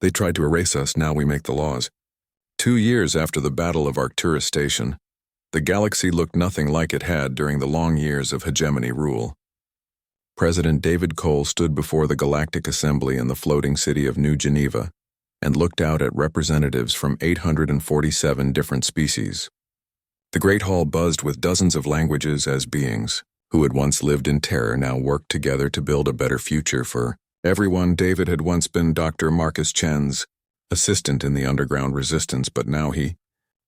They tried to erase us, now we make the laws. 2 years after the Battle of Arcturus Station, the galaxy looked nothing like it had during the long years of hegemony rule. President David Cole stood before the Galactic Assembly in the floating city of New Geneva and looked out at representatives from 847 different species. The Great Hall buzzed with dozens of languages as beings who had once lived in terror now worked together to build a better future for everyone. David had once been Dr. Marcus Chen's assistant in the underground resistance, but now he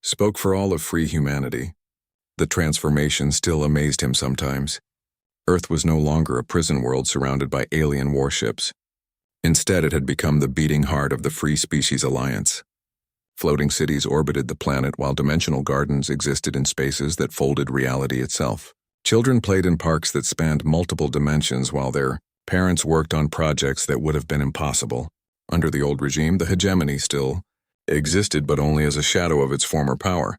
spoke for all of free humanity. The transformation still amazed him sometimes. Earth was no longer a prison world surrounded by alien warships. Instead, it had become the beating heart of the Free Species Alliance. Floating cities orbited the planet while dimensional gardens existed in spaces that folded reality itself. Children played in parks that spanned multiple dimensions while their parents worked on projects that would have been impossible. Under the old regime, the hegemony still existed, but only as a shadow of its former power.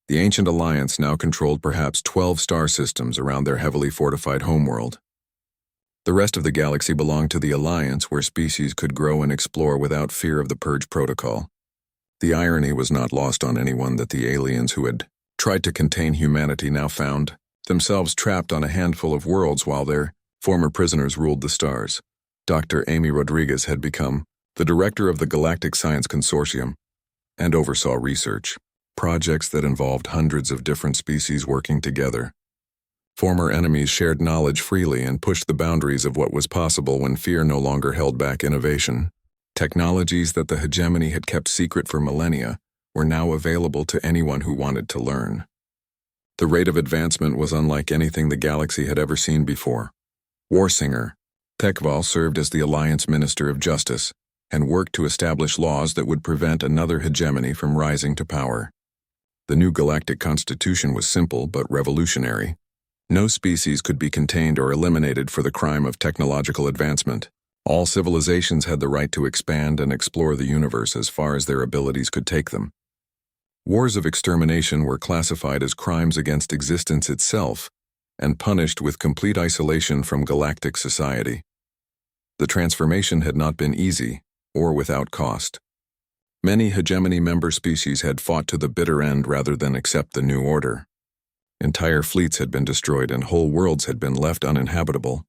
The ancient alliance now controlled perhaps 12 star systems around their heavily fortified homeworld. The rest of the galaxy belonged to the alliance, where species could grow and explore without fear of the Purge Protocol. The irony was not lost on anyone that the aliens who had tried to contain humanity now found themselves trapped on a handful of worlds while their former prisoners ruled the stars. Dr. Amy Rodriguez had become the director of the Galactic Science Consortium and oversaw research projects that involved hundreds of different species working together. Former enemies shared knowledge freely and pushed the boundaries of what was possible when fear no longer held back innovation. Technologies that the hegemony had kept secret for millennia were now available to anyone who wanted to learn. The rate of advancement was unlike anything the galaxy had ever seen before. Warsinger Tekval served as the Alliance Minister of Justice and worked to establish laws that would prevent another hegemony from rising to power. The new galactic constitution was simple but revolutionary. No species could be contained or eliminated for the crime of technological advancement. All civilizations had the right to expand and explore the universe as far as their abilities could take them. Wars of extermination were classified as crimes against existence itself and punished with complete isolation from galactic society. The transformation had not been easy or without cost. Many hegemony member species had fought to the bitter end rather than accept the new order. Entire fleets had been destroyed and whole worlds had been left uninhabitable.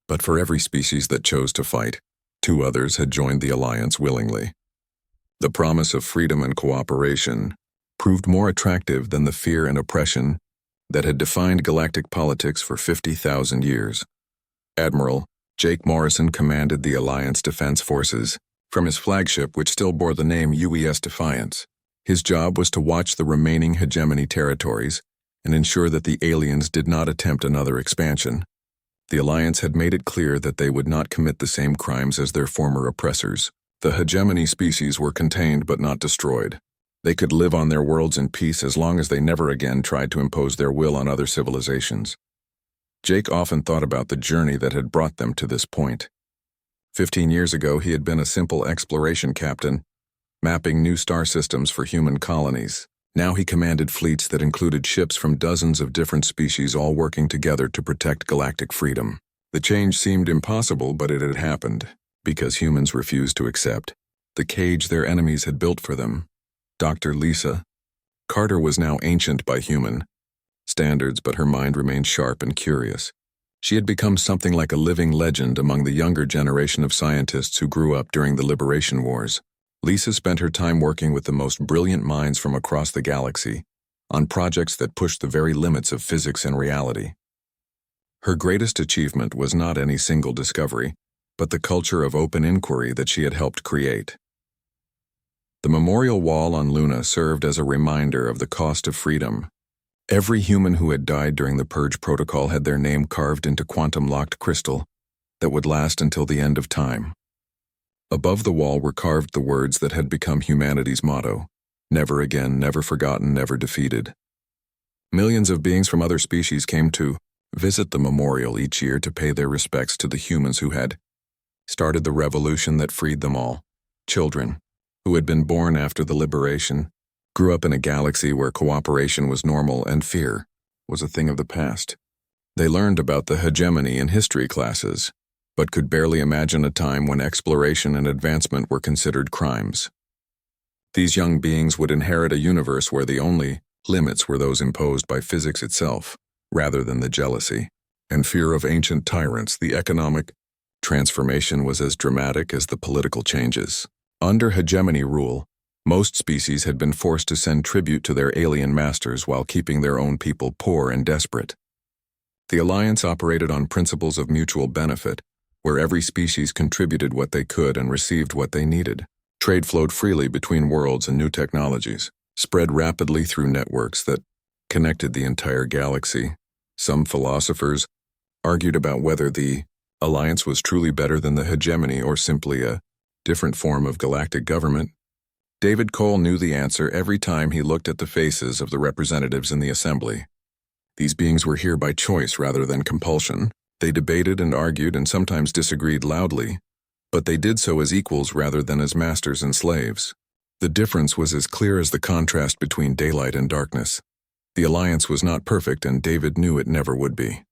But for every species that chose to fight, 2 others had joined the alliance willingly. The promise of freedom and cooperation proved more attractive than the fear and oppression that had defined galactic politics for 50,000 years. Admiral Jake Morrison commanded the Alliance Defense Forces from his flagship, which still bore the name UES Defiance. His job was to watch the remaining hegemony territories and ensure that the aliens did not attempt another expansion. The Alliance had made it clear that they would not commit the same crimes as their former oppressors. The hegemony species were contained but not destroyed. They could live on their worlds in peace as long as they never again tried to impose their will on other civilizations. Jake often thought about the journey that had brought them to this point. 15 years ago, he had been a simple exploration captain, mapping new star systems for human colonies. Now he commanded fleets that included ships from dozens of different species all working together to protect galactic freedom. The change seemed impossible, but it had happened, because humans refused to accept the cage their enemies had built for them. Dr. Lisa Carter was now ancient by human standards, but her mind remained sharp and curious. She had become something like a living legend among the younger generation of scientists who grew up during the Liberation Wars. Lisa spent her time working with the most brilliant minds from across the galaxy on projects that pushed the very limits of physics and reality. Her greatest achievement was not any single discovery, but the culture of open inquiry that she had helped create. The memorial wall on Luna served as a reminder of the cost of freedom. Every human who had died during the Purge Protocol had their name carved into quantum-locked crystal that would last until the end of time. Above the wall were carved the words that had become humanity's motto: never again, never forgotten, never defeated. Millions of beings from other species came to visit the memorial each year to pay their respects to the humans who had started the revolution that freed them all. Children, who had been born after the liberation, grew up in a galaxy where cooperation was normal and fear was a thing of the past. They learned about the hegemony in history classes, but could barely imagine a time when exploration and advancement were considered crimes. These young beings would inherit a universe where the only limits were those imposed by physics itself, rather than the jealousy and fear of ancient tyrants. The economic transformation was as dramatic as the political changes. Under hegemony rule, most species had been forced to send tribute to their alien masters while keeping their own people poor and desperate. The alliance operated on principles of mutual benefit, where every species contributed what they could and received what they needed. Trade flowed freely between worlds, and new technologies spread rapidly through networks that connected the entire galaxy. Some philosophers argued about whether the alliance was truly better than the hegemony or simply a different form of galactic government. David Cole knew the answer every time he looked at the faces of the representatives in the assembly. These beings were here by choice rather than compulsion. They debated and argued and sometimes disagreed loudly, but they did so as equals rather than as masters and slaves. The difference was as clear as the contrast between daylight and darkness. The alliance was not perfect, and David knew it never would be.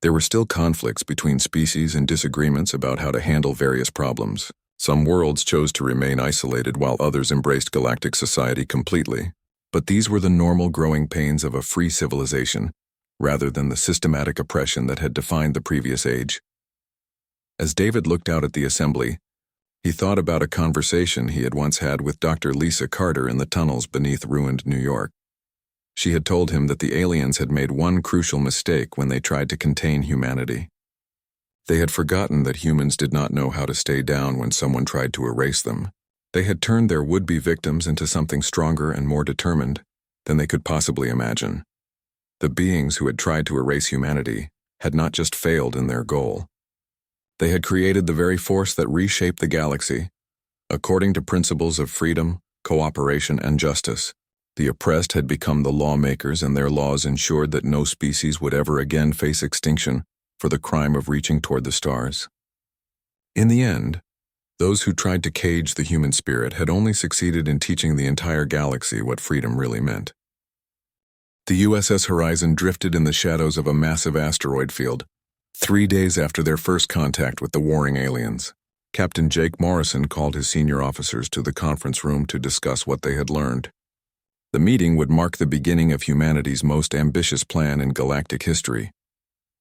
There were still conflicts between species and disagreements about how to handle various problems. Some worlds chose to remain isolated while others embraced galactic society completely. But these were the normal growing pains of a free civilization, rather than the systematic oppression that had defined the previous age. As David looked out at the assembly, he thought about a conversation he had once had with Dr. Lisa Carter in the tunnels beneath ruined New York. She had told him that the aliens had made one crucial mistake when they tried to contain humanity. They had forgotten that humans did not know how to stay down when someone tried to erase them. They had turned their would-be victims into something stronger and more determined than they could possibly imagine. The beings who had tried to erase humanity had not just failed in their goal. They had created the very force that reshaped the galaxy. According to principles of freedom, cooperation, and justice, the oppressed had become the lawmakers, and their laws ensured that no species would ever again face extinction for the crime of reaching toward the stars. In the end, those who tried to cage the human spirit had only succeeded in teaching the entire galaxy what freedom really meant. The USS Horizon drifted in the shadows of a massive asteroid field. 3 days after their first contact with the warring aliens, Captain Jake Morrison called his senior officers to the conference room to discuss what they had learned. The meeting would mark the beginning of humanity's most ambitious plan in galactic history.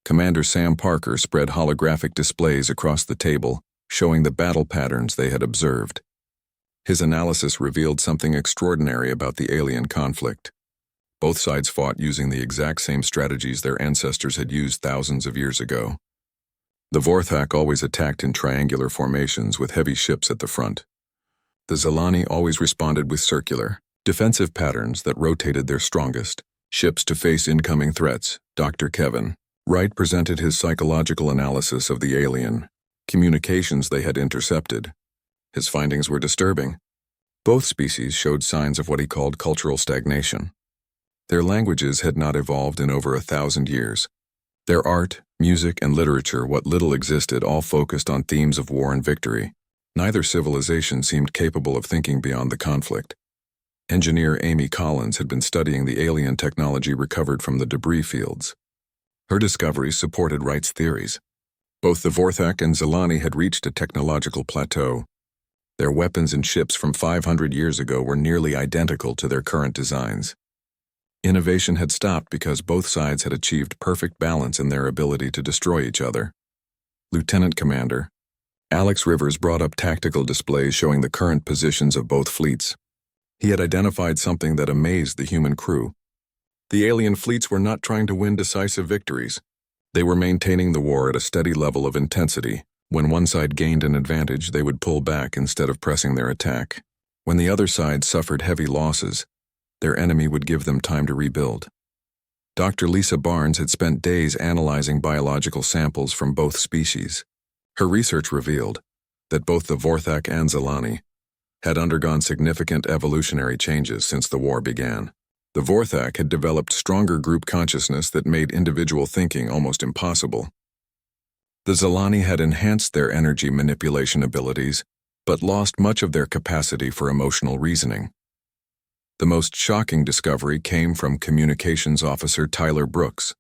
Commander Sam Parker spread holographic displays across the table, showing the battle patterns they had observed. His analysis revealed something extraordinary about the alien conflict. Both sides fought using the exact same strategies their ancestors had used thousands of years ago. The Vorthak always attacked in triangular formations with heavy ships at the front. The Zilani always responded with circular, defensive patterns that rotated their strongest ships to face incoming threats. Dr. Kevin Wright presented his psychological analysis of the alien communications they had intercepted. His findings were disturbing. Both species showed signs of what he called cultural stagnation. Their languages had not evolved in over 1,000 years. Their art, music, and literature, what little existed, all focused on themes of war and victory. Neither civilization seemed capable of thinking beyond the conflict. Engineer Amy Collins had been studying the alien technology recovered from the debris fields. Her discoveries supported Wright's theories. Both the Vorthak and Zilani had reached a technological plateau. Their weapons and ships from 500 years ago were nearly identical to their current designs. Innovation had stopped because both sides had achieved perfect balance in their ability to destroy each other. Lieutenant Commander Alex Rivers brought up tactical displays showing the current positions of both fleets. He had identified something that amazed the human crew. The alien fleets were not trying to win decisive victories. They were maintaining the war at a steady level of intensity. When one side gained an advantage, they would pull back instead of pressing their attack. When the other side suffered heavy losses, their enemy would give them time to rebuild. Dr. Lisa Barnes had spent days analyzing biological samples from both species. Her research revealed that both the Vorthak and Zilani had undergone significant evolutionary changes since the war began. The Vorthak had developed stronger group consciousness that made individual thinking almost impossible. The Zilani had enhanced their energy manipulation abilities, but lost much of their capacity for emotional reasoning. The most shocking discovery came from Communications Officer Tyler Brooks.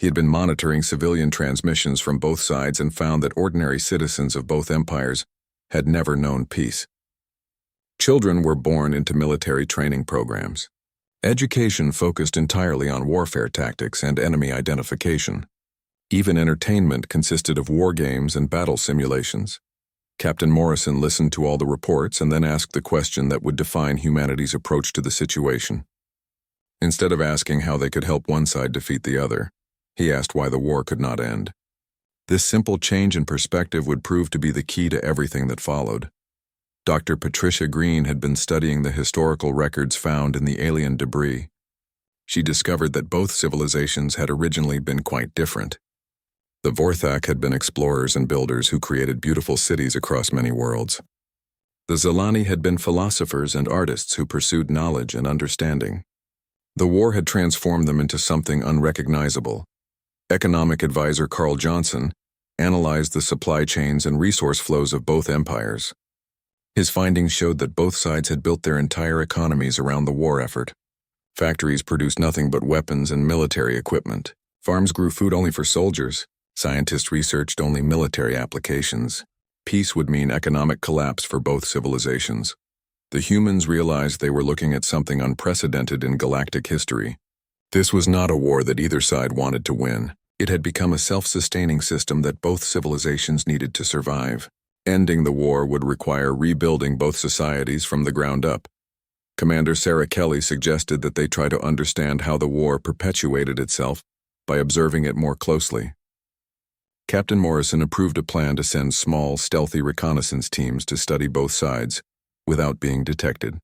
He had been monitoring civilian transmissions from both sides and found that ordinary citizens of both empires had never known peace. Children were born into military training programs. Education focused entirely on warfare tactics and enemy identification. Even entertainment consisted of war games and battle simulations. Captain Morrison listened to all the reports and then asked the question that would define humanity's approach to the situation. Instead of asking how they could help one side defeat the other, he asked why the war could not end. This simple change in perspective would prove to be the key to everything that followed. Dr. Patricia Green had been studying the historical records found in the alien debris. She discovered that both civilizations had originally been quite different. The Vorthak had been explorers and builders who created beautiful cities across many worlds. The Zilani had been philosophers and artists who pursued knowledge and understanding. The war had transformed them into something unrecognizable. Economic advisor Carl Johnson analyzed the supply chains and resource flows of both empires. His findings showed that both sides had built their entire economies around the war effort. Factories produced nothing but weapons and military equipment. Farms grew food only for soldiers. Scientists researched only military applications. Peace would mean economic collapse for both civilizations. The humans realized they were looking at something unprecedented in galactic history. This was not a war that either side wanted to win. It had become a self-sustaining system that both civilizations needed to survive. Ending the war would require rebuilding both societies from the ground up. Commander Sarah Kelly suggested that they try to understand how the war perpetuated itself by observing it more closely. Captain Morrison approved a plan to send small, stealthy reconnaissance teams to study both sides without being detected.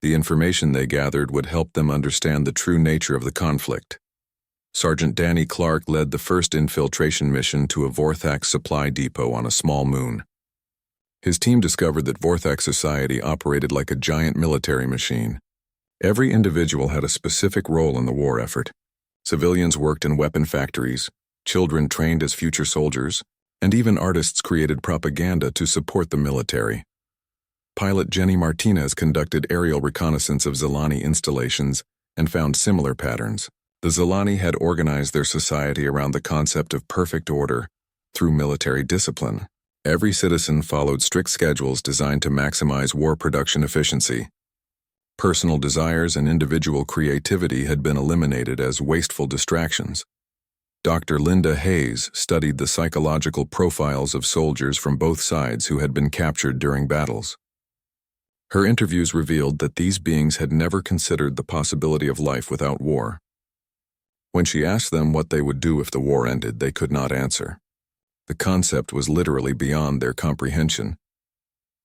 The information they gathered would help them understand the true nature of the conflict. Sergeant Danny Clark led the first infiltration mission to a Vorthak supply depot on a small moon. His team discovered that Vorthak society operated like a giant military machine. Every individual had a specific role in the war effort. Civilians worked in weapon factories, children trained as future soldiers, and even artists created propaganda to support the military. Pilot Jenny Martinez conducted aerial reconnaissance of Zilani installations and found similar patterns. The Zilani had organized their society around the concept of perfect order through military discipline. Every citizen followed strict schedules designed to maximize war production efficiency. Personal desires and individual creativity had been eliminated as wasteful distractions. Dr. Linda Hayes studied the psychological profiles of soldiers from both sides who had been captured during battles. Her interviews revealed that these beings had never considered the possibility of life without war. When she asked them what they would do if the war ended, they could not answer. The concept was literally beyond their comprehension.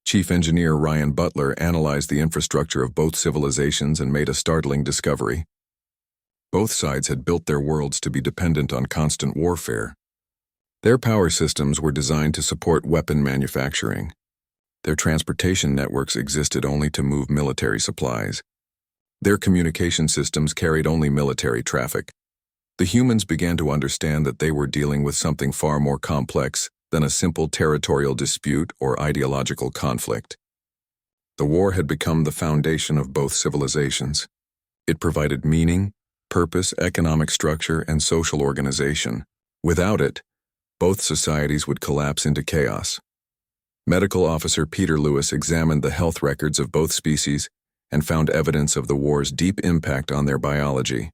Chief Engineer Ryan Butler analyzed the infrastructure of both civilizations and made a startling discovery. Both sides had built their worlds to be dependent on constant warfare. Their power systems were designed to support weapon manufacturing. Their transportation networks existed only to move military supplies. Their communication systems carried only military traffic. The humans began to understand that they were dealing with something far more complex than a simple territorial dispute or ideological conflict. The war had become the foundation of both civilizations. It provided meaning, purpose, economic structure, and social organization. Without it, both societies would collapse into chaos. Medical officer Peter Lewis examined the health records of both species and found evidence of the war's deep impact on their biology.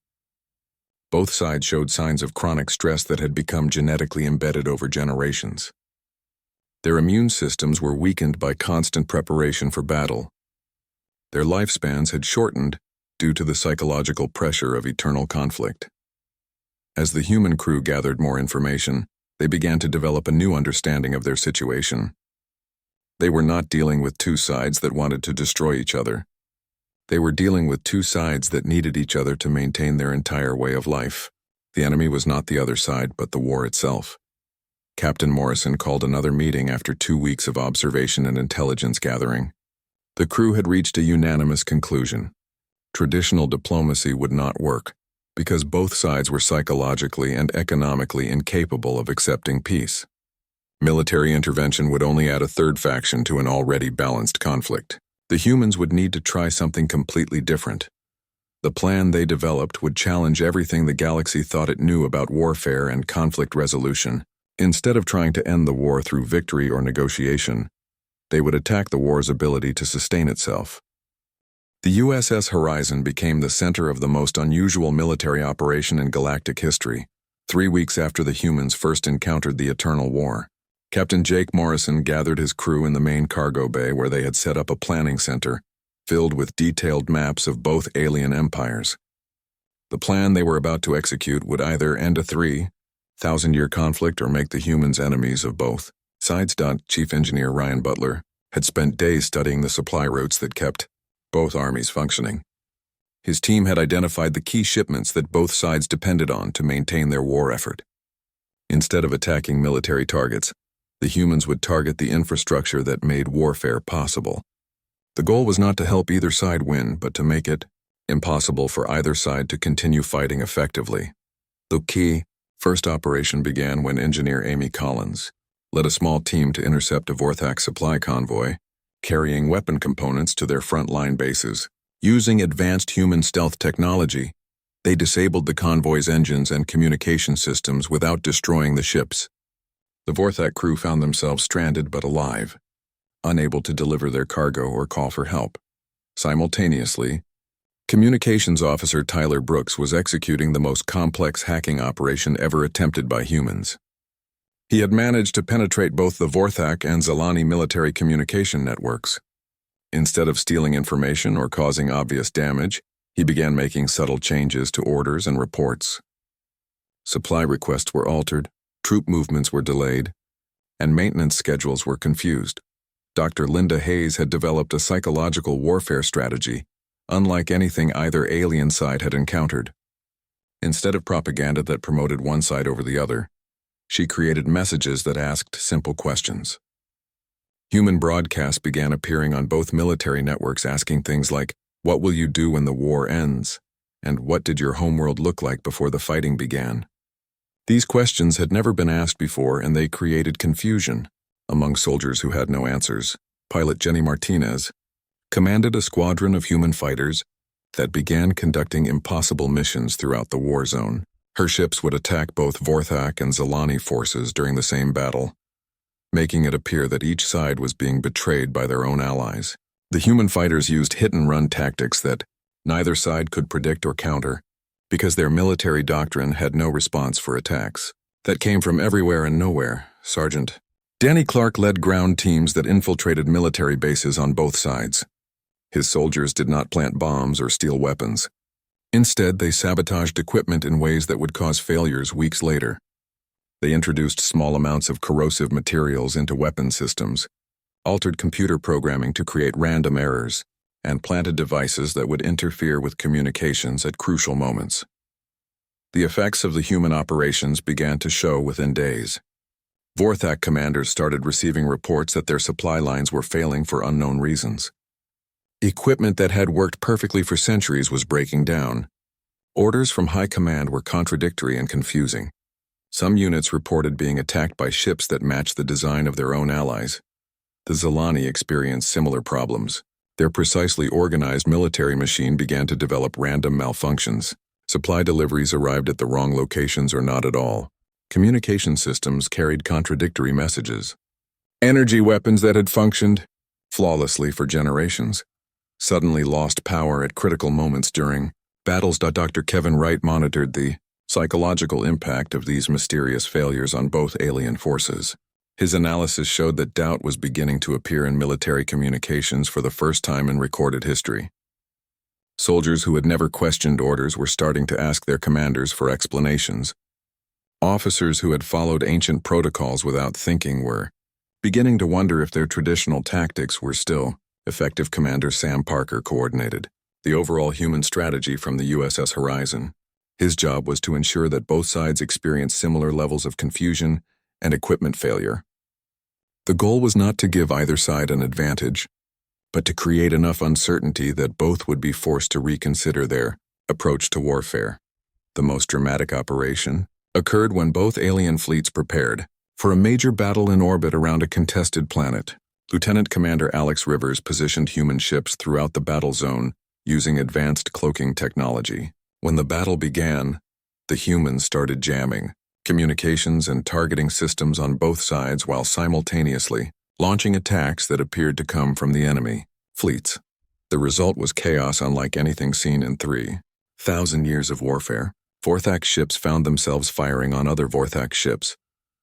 Both sides showed signs of chronic stress that had become genetically embedded over generations. Their immune systems were weakened by constant preparation for battle. Their lifespans had shortened due to the psychological pressure of eternal conflict. As the human crew gathered more information, they began to develop a new understanding of their situation. They were not dealing with two sides that wanted to destroy each other. They were dealing with two sides that needed each other to maintain their entire way of life. The enemy was not the other side, but the war itself. Captain Morrison called another meeting after 2 weeks of observation and intelligence gathering. The crew had reached a unanimous conclusion. Traditional diplomacy would not work, because both sides were psychologically and economically incapable of accepting peace. Military intervention would only add a third faction to an already balanced conflict. The humans would need to try something completely different. The plan they developed would challenge everything the galaxy thought it knew about warfare and conflict resolution. Instead of trying to end the war through victory or negotiation, they would attack the war's ability to sustain itself. The USS Horizon became the center of the most unusual military operation in galactic history, 3 weeks after the humans first encountered the Eternal War. Captain Jake Morrison gathered his crew in the main cargo bay where they had set up a planning center, filled with detailed maps of both alien empires. The plan they were about to execute would either end a 3,000-year conflict or make the humans enemies of both sides. Chief Engineer Ryan Butler had spent days studying the supply routes that kept both armies functioning. His team had identified the key shipments that both sides depended on to maintain their war effort. Instead of attacking military targets, the humans would target the infrastructure that made warfare possible. The goal was not to help either side win, but to make it impossible for either side to continue fighting effectively. The key first operation began when engineer Amy Collins led a small team to intercept a Vorthak supply convoy, carrying weapon components to their frontline bases. Using advanced human stealth technology, they disabled the convoy's engines and communication systems without destroying the ships. The Vorthak crew found themselves stranded but alive, unable to deliver their cargo or call for help. Simultaneously, Communications Officer Tyler Brooks was executing the most complex hacking operation ever attempted by humans. He had managed to penetrate both the Vorthak and Zalani military communication networks. Instead of stealing information or causing obvious damage, he began making subtle changes to orders and reports. Supply requests were altered, troop movements were delayed, and maintenance schedules were confused. Dr. Linda Hayes had developed a psychological warfare strategy, unlike anything either alien side had encountered. Instead of propaganda that promoted one side over the other, she created messages that asked simple questions. Human broadcasts began appearing on both military networks asking things like, "What will you do when the war ends?" and "What did your homeworld look like before the fighting began?" These questions had never been asked before, and they created confusion among soldiers who had no answers. Pilot Jenny Martinez commanded a squadron of human fighters that began conducting impossible missions throughout the war zone. Her ships would attack both Vorthak and Zalani forces during the same battle, making it appear that each side was being betrayed by their own allies. The human fighters used hit-and-run tactics that neither side could predict or counter, because their military doctrine had no response for attacks that came from everywhere and nowhere. Sergeant Danny Clark led ground teams that infiltrated military bases on both sides. His soldiers did not plant bombs or steal weapons. Instead, they sabotaged equipment in ways that would cause failures weeks later. They introduced small amounts of corrosive materials into weapon systems, altered computer programming to create random errors, and planted devices that would interfere with communications at crucial moments. The effects of the human operations began to show within days. Vorthak commanders started receiving reports that their supply lines were failing for unknown reasons. Equipment that had worked perfectly for centuries was breaking down. Orders from high command were contradictory and confusing. Some units reported being attacked by ships that matched the design of their own allies. The Zalani experienced similar problems. Their precisely organized military machine began to develop random malfunctions. Supply deliveries arrived at the wrong locations or not at all. Communication systems carried contradictory messages. Energy weapons that had functioned flawlessly for generations suddenly lost power at critical moments during battles. Dr. Kevin Wright monitored the psychological impact of these mysterious failures on both alien forces. His analysis showed that doubt was beginning to appear in military communications for the first time in recorded history. Soldiers who had never questioned orders were starting to ask their commanders for explanations. Officers who had followed ancient protocols without thinking were beginning to wonder if their traditional tactics were still effective. Commander Sam Parker coordinated the overall human strategy from the USS Horizon. His job was to ensure that both sides experienced similar levels of confusion and equipment failure. The goal was not to give either side an advantage, but to create enough uncertainty that both would be forced to reconsider their approach to warfare. The most dramatic operation occurred when both alien fleets prepared for a major battle in orbit around a contested planet. Lieutenant Commander Alex Rivers positioned human ships throughout the battle zone using advanced cloaking technology. When the battle began, the humans started jamming communications and targeting systems on both sides while simultaneously launching attacks that appeared to come from the enemy fleets. The result was chaos unlike anything seen in 3,000 years of warfare. Vorthak ships found themselves firing on other Vorthak ships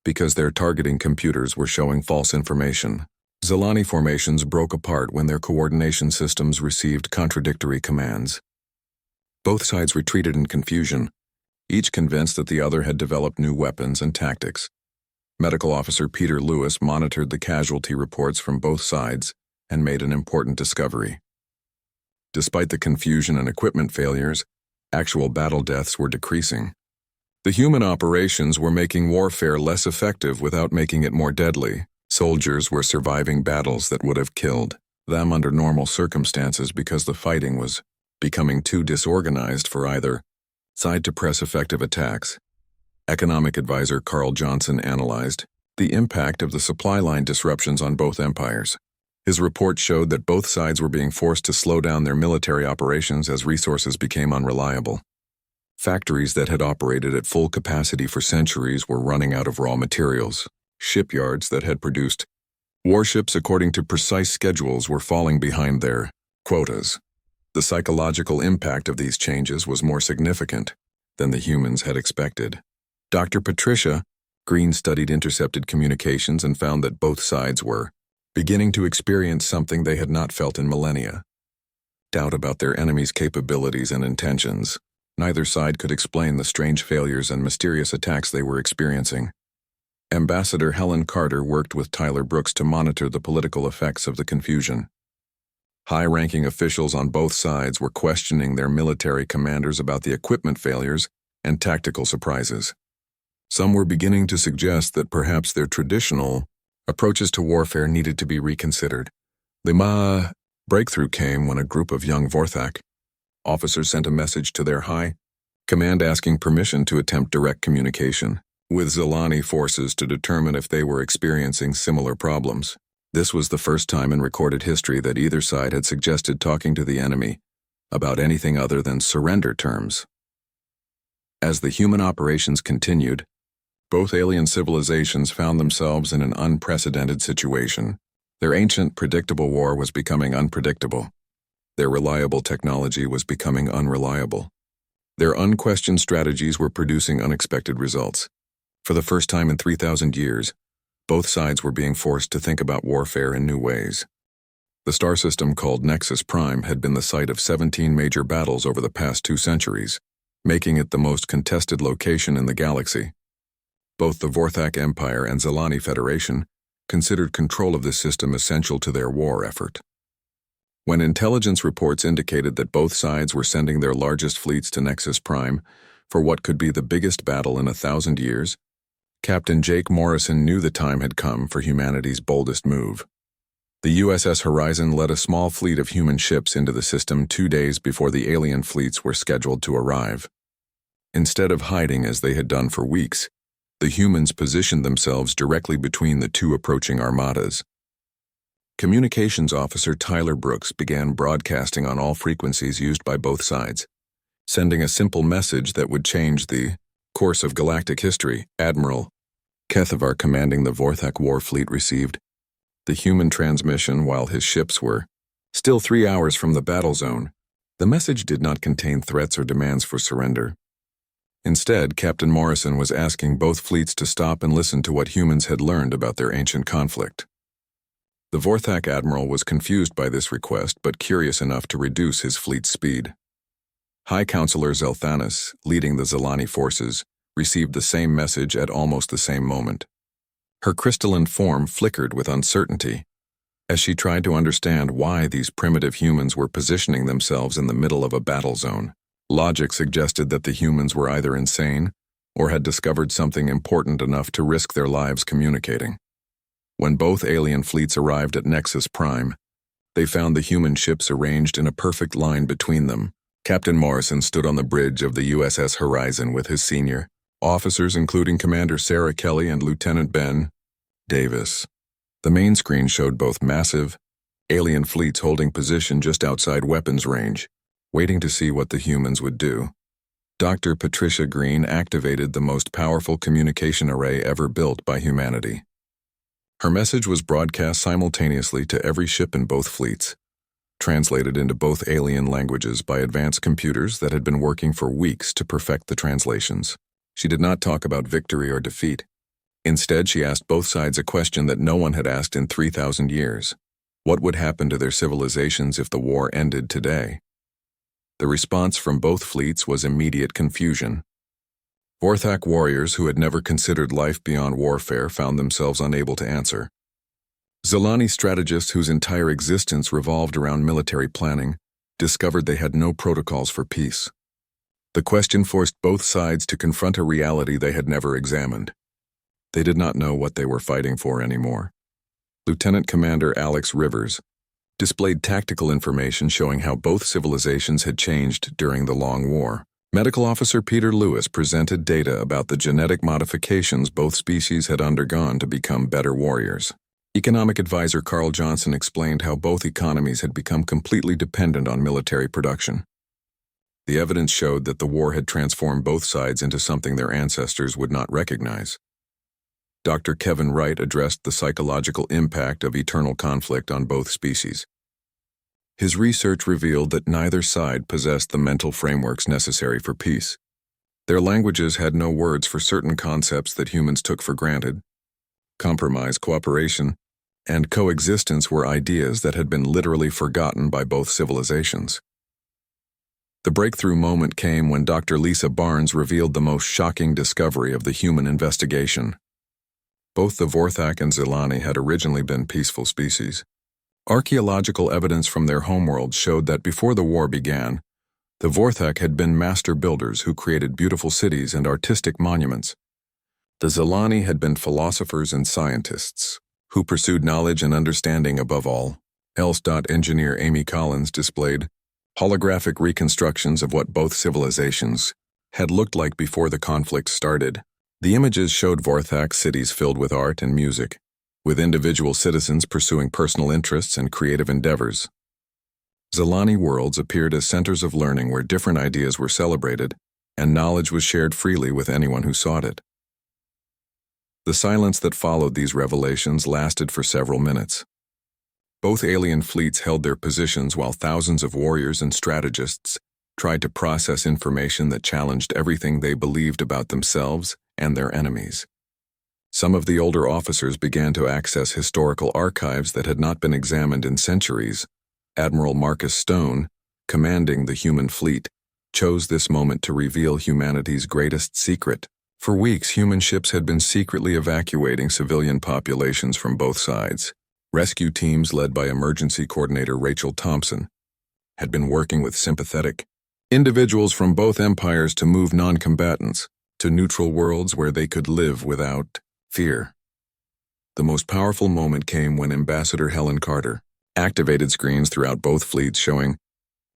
because their targeting computers were showing false information. Zelani formations broke apart when their coordination systems received contradictory commands. Both sides retreated in confusion, each convinced that the other had developed new weapons and tactics. Medical Officer Peter Lewis monitored the casualty reports from both sides and made an important discovery. Despite the confusion and equipment failures, actual battle deaths were decreasing. The human operations were making warfare less effective without making it more deadly. Soldiers were surviving battles that would have killed them under normal circumstances because the fighting was becoming too disorganized for either side to press effective attacks. Economic advisor Carl Johnson analyzed the impact of the supply line disruptions on both empires. His report showed that both sides were being forced to slow down their military operations as resources became unreliable. Factories that had operated at full capacity for centuries were running out of raw materials. Shipyards that had produced warships according to precise schedules were falling behind their quotas. The psychological impact of these changes was more significant than the humans had expected. Dr. Patricia Green studied intercepted communications and found that both sides were beginning to experience something they had not felt in millennia: doubt about their enemy's capabilities and intentions. Neither side could explain the strange failures and mysterious attacks they were experiencing. Ambassador Helen Carter worked with Tyler Brooks to monitor the political effects of the confusion. High-ranking officials on both sides were questioning their military commanders about the equipment failures and tactical surprises. Some were beginning to suggest that perhaps their traditional approaches to warfare needed to be reconsidered. The breakthrough came when a group of young Vorthak officers sent a message to their high command asking permission to attempt direct communication with Zelani forces to determine if they were experiencing similar problems. This was the first time in recorded history that either side had suggested talking to the enemy about anything other than surrender terms. As the human operations continued, both alien civilizations found themselves in an unprecedented situation. Their ancient, predictable war was becoming unpredictable. Their reliable technology was becoming unreliable. Their unquestioned strategies were producing unexpected results. For the first time in 3,000 years, both sides were being forced to think about warfare in new ways. The star system called Nexus Prime had been the site of 17 major battles over the past 2 centuries, making it the most contested location in the galaxy. Both the Vorthak Empire and Zelani Federation considered control of this system essential to their war effort. When intelligence reports indicated that both sides were sending their largest fleets to Nexus Prime for what could be the biggest battle in 1,000 years, Captain Jake Morrison knew the time had come for humanity's boldest move. The USS Horizon led a small fleet of human ships into the system 2 days before the alien fleets were scheduled to arrive. Instead of hiding as they had done for weeks, the humans positioned themselves directly between the 2 approaching armadas. Communications Officer Tyler Brooks began broadcasting on all frequencies used by both sides, sending a simple message that would change the course of galactic history. Admiral Kethavar, commanding the Vorthak War Fleet, received the human transmission while his ships were still 3 hours from the battle zone. The message did not contain threats or demands for surrender. Instead, Captain Morrison was asking both fleets to stop and listen to what humans had learned about their ancient conflict. The Vorthak Admiral was confused by this request but curious enough to reduce his fleet's speed. High Counselor Zelthanis, leading the Zelani forces, received the same message at almost the same moment. Her crystalline form flickered with uncertainty as she tried to understand why these primitive humans were positioning themselves in the middle of a battle zone. Logic suggested that the humans were either insane or had discovered something important enough to risk their lives communicating. When both alien fleets arrived at Nexus Prime, they found the human ships arranged in a perfect line between them. Captain Morrison stood on the bridge of the USS Horizon with his senior officers, including Commander Sarah Kelly and Lieutenant Ben Davis. The main screen showed both massive alien fleets holding position just outside weapons range. waiting to see what the humans would do. Dr. Patricia Green activated the most powerful communication array ever built by humanity. Her message was broadcast simultaneously to every ship in both fleets, translated into both alien languages by advanced computers that had been working for weeks to perfect the translations. She did not talk about victory or defeat. Instead, she asked both sides a question that no one had asked in 3,000 years. What would happen to their civilizations if the war ended today? The response from both fleets was immediate confusion. Vorthak warriors who had never considered life beyond warfare found themselves unable to answer. Zilani strategists whose entire existence revolved around military planning discovered they had no protocols for peace. The question forced both sides to confront a reality they had never examined. They did not know what they were fighting for anymore. Lieutenant Commander Alex Rivers displayed tactical information showing how both civilizations had changed during the Long War. Medical Officer Peter Lewis presented data about the genetic modifications both species had undergone to become better warriors. Economic Advisor Carl Johnson explained how both economies had become completely dependent on military production. The evidence showed that the war had transformed both sides into something their ancestors would not recognize. Dr. Kevin Wright addressed the psychological impact of eternal conflict on both species. His research revealed that neither side possessed the mental frameworks necessary for peace. Their languages had no words for certain concepts that humans took for granted. Compromise, cooperation, and coexistence were ideas that had been literally forgotten by both civilizations. The breakthrough moment came when Dr. Lisa Barnes revealed the most shocking discovery of the human investigation. Both the Vorthak and Zilani had originally been peaceful species. Archaeological evidence from their homeworld showed that before the war began, the Vorthak had been master builders who created beautiful cities and artistic monuments. The Zilani had been philosophers and scientists who pursued knowledge and understanding above all else. Engineer Amy Collins displayed holographic reconstructions of what both civilizations had looked like before the conflict started. The images showed Vorthak cities filled with art and music, with individual citizens pursuing personal interests and creative endeavors. Zilani worlds appeared as centers of learning where different ideas were celebrated and knowledge was shared freely with anyone who sought it. The silence that followed these revelations lasted for several minutes. Both alien fleets held their positions while thousands of warriors and strategists tried to process information that challenged everything they believed about themselves and their enemies. Some of the older officers began to access historical archives that had not been examined in centuries. Admiral Marcus Stone, commanding the human fleet, chose this moment to reveal humanity's greatest secret. For weeks, human ships had been secretly evacuating civilian populations from both sides. Rescue teams led by Emergency Coordinator Rachel Thompson had been working with sympathetic individuals from both empires to move non-combatants to neutral worlds where they could live without fear. The most powerful moment came when Ambassador Helen Carter activated screens throughout both fleets showing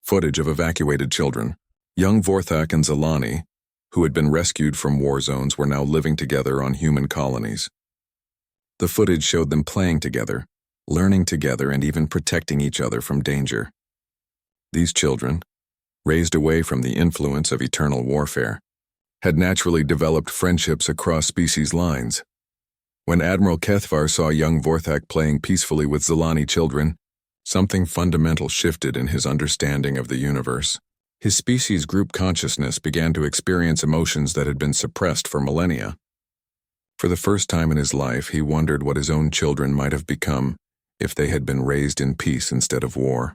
footage of evacuated children. Young Vorthak and Zilani, who had been rescued from war zones, were now living together on human colonies. The footage showed them playing together, learning together, and even protecting each other from danger. These children, raised away from the influence of eternal warfare, had naturally developed friendships across species lines. When Admiral Kethvar saw young Vorthak playing peacefully with Zilani children, something fundamental shifted in his understanding of the universe. His species' group consciousness began to experience emotions that had been suppressed for millennia. For the first time in his life, he wondered what his own children might have become if they had been raised in peace instead of war.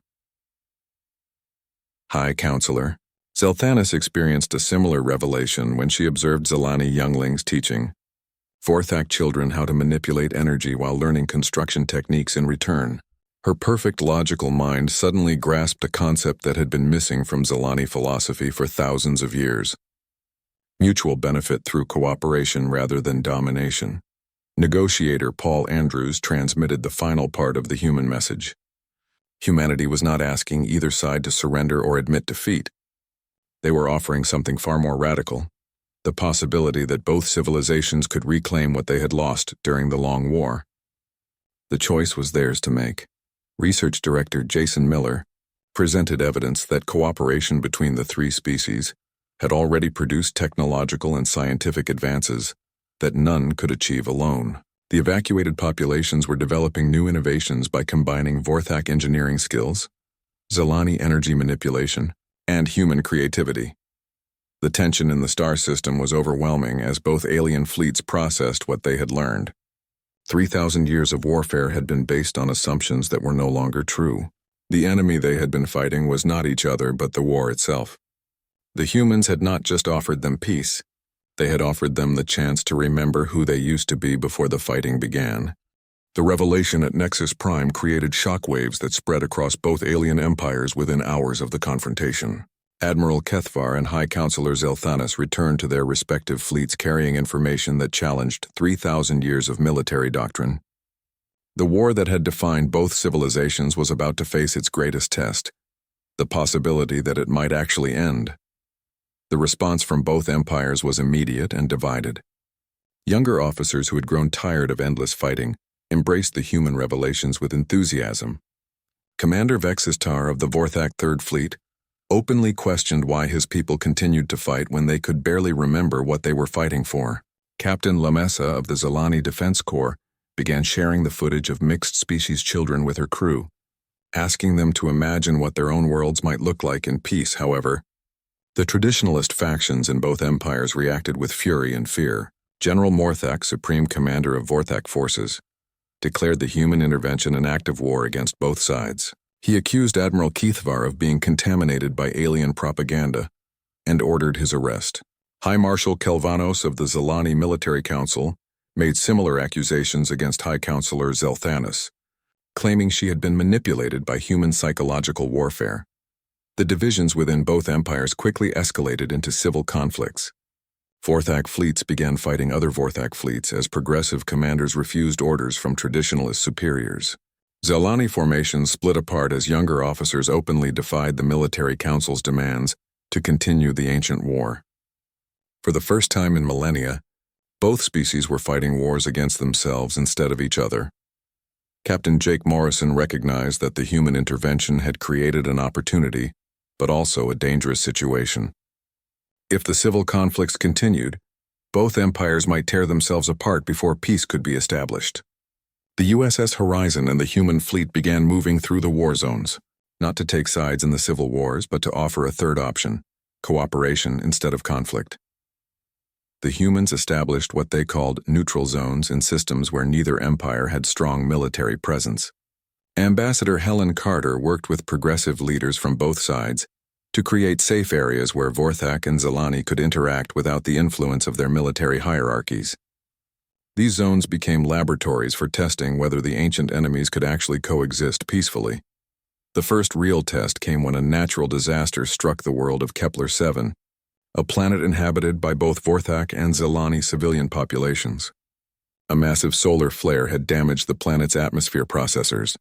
High Counselor Zelthanis experienced a similar revelation when she observed Zilani younglings teaching Vorthak children how to manipulate energy while learning construction techniques in return. Her perfect logical mind suddenly grasped a concept that had been missing from Zilani philosophy for thousands of years: mutual benefit through cooperation rather than domination. Negotiator Paul Andrews transmitted the final part of the human message. Humanity was not asking either side to surrender or admit defeat. They were offering something far more radical: the possibility that both civilizations could reclaim what they had lost during the Long War. The choice was theirs to make. Research Director Jason Miller, presented evidence that cooperation between the three species had already produced technological and scientific advances that none could achieve alone. The evacuated populations were developing new innovations by combining Vorthak engineering skills, Zilani energy manipulation, and human creativity. The tension in the star system was overwhelming as both alien fleets processed what they had learned. 3,000 years of warfare had been based on assumptions that were no longer true. The enemy they had been fighting was not each other but the war itself. The humans had not just offered them peace, they had offered them the chance to remember who they used to be before the fighting began. The revelation at Nexus Prime created shockwaves that spread across both alien empires within hours of the confrontation. Admiral Kethvar and High Counselor Zelthanis returned to their respective fleets carrying information that challenged 3,000 years of military doctrine. The war that had defined both civilizations was about to face its greatest test, the possibility that it might actually end. The response from both empires was immediate and divided. Younger officers who had grown tired of endless fighting embraced the human revelations with enthusiasm. Commander Vexistar of the Vorthak Third Fleet openly questioned why his people continued to fight when they could barely remember what they were fighting for. Captain Lamessa of the Zilani Defense Corps began sharing the footage of mixed-species children with her crew, asking them to imagine what their own worlds might look like in peace. However, the traditionalist factions in both empires reacted with fury and fear. General Morthak, Supreme Commander of Vorthak forces, declared the human intervention an act of war against both sides. He accused Admiral Kethvar of being contaminated by alien propaganda and ordered his arrest. High Marshal Kelvanos of the Zilani Military Council made similar accusations against High Counselor Zelthanis, claiming she had been manipulated by human psychological warfare. The divisions within both empires quickly escalated into civil conflicts. Vorthak fleets began fighting other Vorthak fleets as progressive commanders refused orders from traditionalist superiors. Zilani formations split apart as younger officers openly defied the military council's demands to continue the ancient war. For the first time in millennia, both species were fighting wars against themselves instead of each other. Captain Jake Morrison recognized that the human intervention had created an opportunity, but also a dangerous situation. If the civil conflicts continued, both empires might tear themselves apart before peace could be established. The USS Horizon and the human fleet began moving through the war zones, not to take sides in the civil wars, but to offer a third option: cooperation instead of conflict. The humans established what they called neutral zones in systems where neither empire had strong military presence. Ambassador Helen Carter worked with progressive leaders from both sides to create safe areas where Vorthak and Zilani could interact without the influence of their military hierarchies. These zones became laboratories for testing whether the ancient enemies could actually coexist peacefully. The first real test came when a natural disaster struck the world of Kepler-7, a planet inhabited by both Vorthak and Zilani civilian populations. A massive solar flare had damaged the planet's atmosphere processors,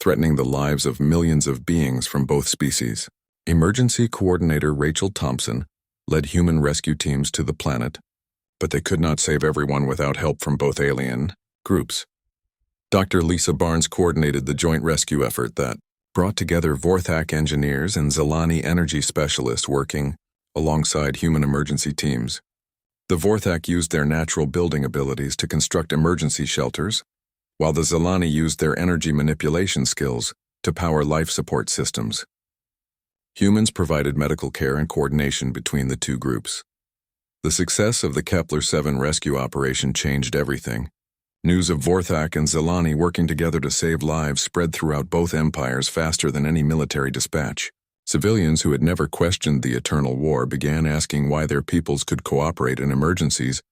threatening the lives of millions of beings from both species. Emergency Coordinator Rachel Thompson led human rescue teams to the planet, but they could not save everyone without help from both alien groups. Dr. Lisa Barnes coordinated the joint rescue effort that brought together Vorthak engineers and Zilani energy specialists working alongside human emergency teams. The Vorthak used their natural building abilities to construct emergency shelters, while the Zilani used their energy manipulation skills to power life support systems. Humans provided medical care and coordination between the two groups. The success of the Kepler-7 rescue operation changed everything. News of Vorthak and Zilani working together to save lives spread throughout both empires faster than any military dispatch. Civilians who had never questioned the eternal war began asking why their peoples could cooperate in emergencies,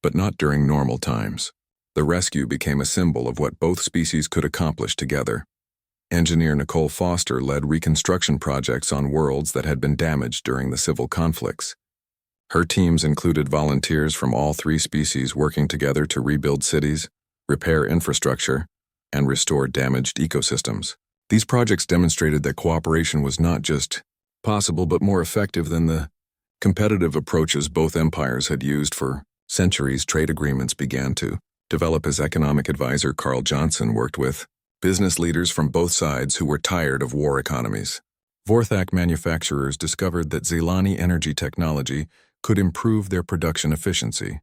but not during normal times. The rescue became a symbol of what both species could accomplish together. Engineer Nicole Foster led reconstruction projects on worlds that had been damaged during the civil conflicts. Her teams included volunteers from all three species working together to rebuild cities, repair infrastructure, and restore damaged ecosystems. These projects demonstrated that cooperation was not just possible but more effective than the competitive approaches both empires had used for centuries. Trade agreements began to develop as economic advisor Carl Johnson worked with business leaders from both sides who were tired of war economies. Vorthak manufacturers discovered that Zelani energy technology could improve their production efficiency.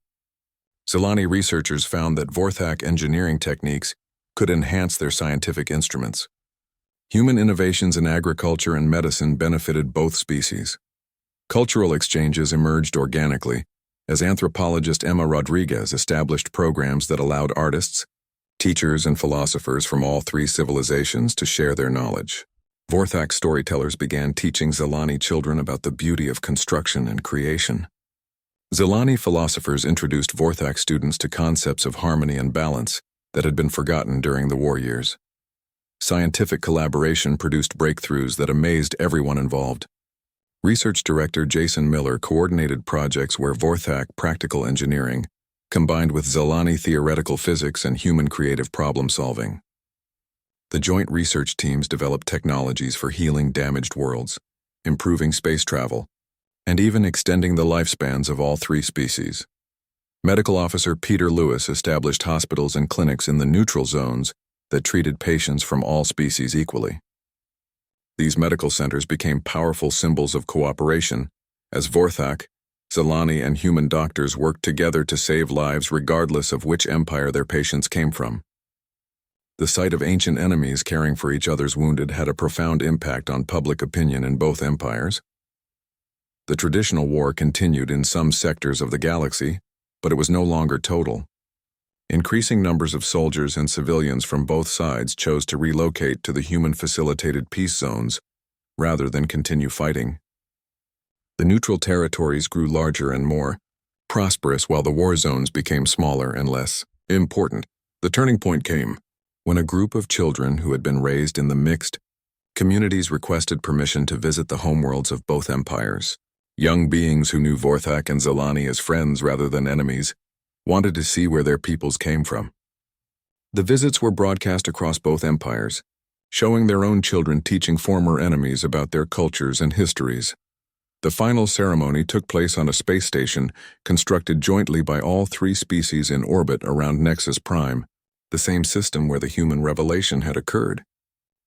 Zelani researchers found that Vorthak engineering techniques could enhance their scientific instruments. Human innovations in agriculture and medicine benefited both species. Cultural exchanges emerged organically, as anthropologist Emma Rodriguez established programs that allowed artists, teachers, and philosophers from all three civilizations to share their knowledge. Vorthak storytellers began teaching Zelani children about the beauty of construction and creation. Zelani philosophers introduced Vorthak students to concepts of harmony and balance that had been forgotten during the war years. Scientific collaboration produced breakthroughs that amazed everyone involved. Research director Jason Miller coordinated projects where Vorthak practical engineering combined with Zelani theoretical physics and human creative problem-solving. The joint research teams developed technologies for healing damaged worlds, improving space travel, and even extending the lifespans of all three species. Medical officer Peter Lewis established hospitals and clinics in the neutral zones that treated patients from all species equally. These medical centers became powerful symbols of cooperation, as Vorthak, Zelani, and human doctors worked together to save lives regardless of which empire their patients came from. The sight of ancient enemies caring for each other's wounded had a profound impact on public opinion in both empires. The traditional war continued in some sectors of the galaxy, but it was no longer total. Increasing numbers of soldiers and civilians from both sides chose to relocate to the human-facilitated peace zones rather than continue fighting. The neutral territories grew larger and more prosperous while the war zones became smaller and less important. The turning point came when a group of children who had been raised in the mixed communities requested permission to visit the homeworlds of both empires. Young beings who knew Vorthak and Zelani as friends rather than enemies wanted to see where their peoples came from. The visits were broadcast across both empires, showing their own children teaching former enemies about their cultures and histories. The final ceremony took place on a space station constructed jointly by all three species in orbit around Nexus Prime, the same system where the human revelation had occurred.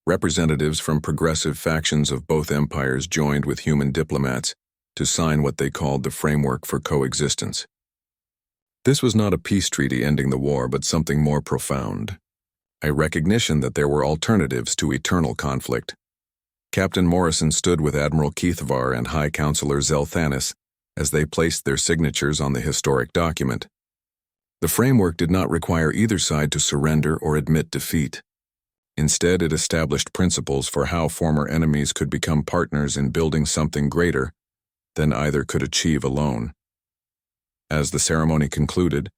Representatives from progressive factions of both empires joined with human diplomats to sign what they called the Framework for Coexistence. This was not a peace treaty ending the war, but something more profound, a recognition that there were alternatives to eternal conflict. Captain Morrison stood with Admiral Keithvar and High Counselor Zelthanis as they placed their signatures on the historic document. The framework did not require either side to surrender or admit defeat. Instead, it established principles for how former enemies could become partners in building something greater than either could achieve alone. As the ceremony concluded,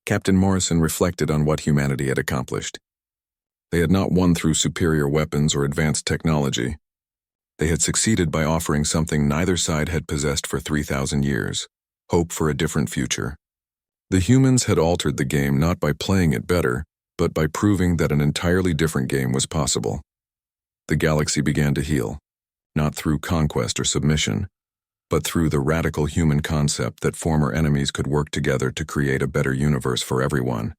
Captain Morrison reflected on what humanity had accomplished. They had not won through superior weapons or advanced technology. They had succeeded by offering something neither side had possessed for 3,000 years, hope for a different future. The humans had altered the game not by playing it better, but by proving that an entirely different game was possible. The galaxy began to heal, not through conquest or submission, but through the radical human concept that former enemies could work together to create a better universe for everyone.